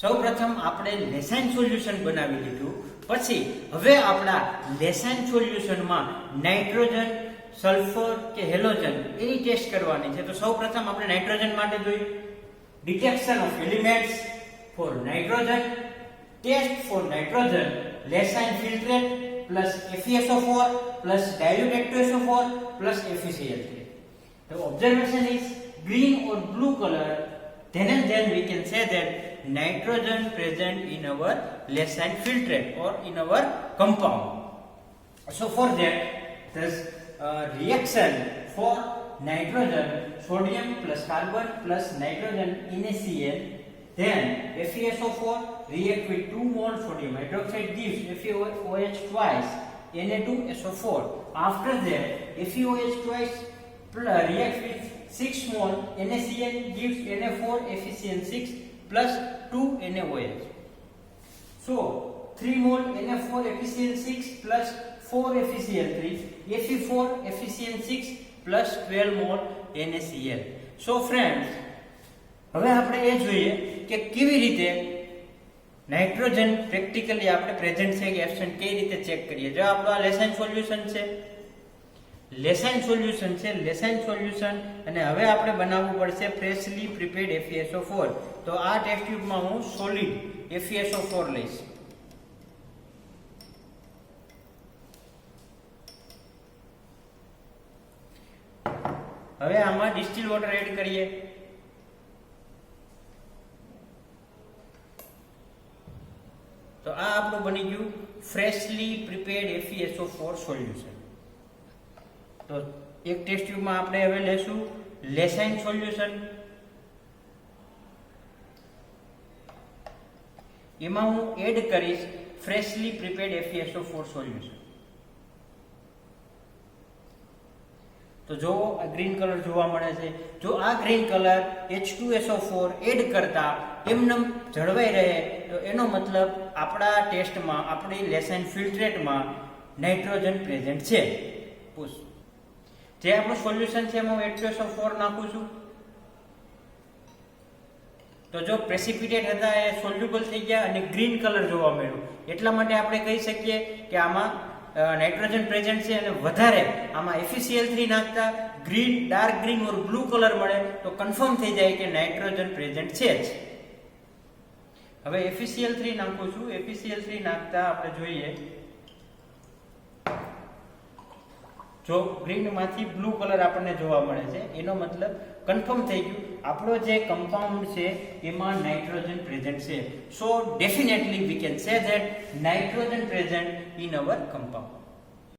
સૌપ્રથમ આપણે લેસાઇન સોલ્યુશન બનાવી લીધું, પછી હવે આપણા લેસાઇન સોલ્યુશનમાં નાઇટ્રોજન, સલ્ફર કે હેલોજન એની ટેસ્ટ કરવાની છે. તો સૌપ્રથમ આપણે નાઇટ્રોજન માટે જોયું detection of elements for nitrogen, test for nitrogen, Lassaigne filtrate plus FeSO4 plus dilute H2SO4 plus FeCl3. The observation is green or blue color, then and then we can say that nitrogen present in our Leysin filtrate or in our compound. So for that, this reaction for nitrogen, sodium plus carbon plus nitrogen NaCl, then FeSO4 react with 2 mol sodium hydroxide gives FeOH twice Na2SO4. After that, FeOH twice reacts with 6 mol NaCl gives Na4 FeCl6 plus 2 NaOH. So 3 mol Na4 FeCl6 plus 4 FeCl3, Fe4 FeCl6 plus 12 mol NaCl. So friends, હવે આપણે એ જોઈએ કે કેવી રીતે nitrogen practically આપણે present છે કે absent કઈ રીતે ચેક કરીએ. જો આપણો આ લેસાઇન સોલ્યુશન છે, લેસાઇન સોલ્યુશન અને હવે આપણે બનાવવું પડશે ફ્રેશલી પ્રિપેર્ડ FeSO4. તો આ ટેસ્ટ ટ્યુબમાં હું સોલિડ FeSO4 લઈશ. હવે આમાં ડિસ્ટિલ વોટર એડ કરીએ. તો આ આપણું બની ગયું ફ્રેશલી પ્રિપેર્ડ FeSO4 સોલ્યુશન. તો એક ટેસ્ટ ટ્યુબમાં આપણે હવે લેશું લેસાઇન સોલ્યુશન. એમાં હું એડ કરીશ ફ્રેશલી પ્રિપેર્ડ FeSO4 સોલ્યુશન. તો જો આ ગ્રીન કલર જોવા મળે છે, જો આ ગ્રીન કલર H2SO4 એડ કરતા એમનેમ જળવાઈ રહે તો એનો મતલબ આપણા ટેસ્ટમાં, આપણી લેસાઇન ફિલ્ટ્રેટમાં નાઇટ્રોજન પ્રેઝન્ટ છે. જે આપણું સોલ્યુશન છે એમાં હું H2SO4 નાખું છું. તો જો પ્રેસિપિટેટ હતા એ સોલ્યુબલ થઈ ગયા અને ગ્રીન કલર જોવા મળ્યો, એટલા માટે આપણે કહી શકીએ કે આમાં નાઇટ્રોજન પ્રેઝન્ટ છે. અને વધારે આમાં FeCl3 નાખતા ગ્રીન, ડાર્ક ગ્રીન ઓર બ્લુ કલર મળે તો કન્ફર્મ થઈ જાય કે નાઇટ્રોજન પ્રેઝન્ટ છે જ. હવે FeCl3 નાખું છું. FeCl3 નાખતા આપણે જોઈએ, જો ગ્રીન માંથી બ્લુ કલર આપણને જોવા મળે છે એનો મતલબ કન્ફર્મ થઈ ગયું આપણો જે કમ્પાઉન્ડ છે એમાં નાઇટ્રોજન પ્રેઝન્ટ છે. સો definitely we can say that nitrogen present in our compound.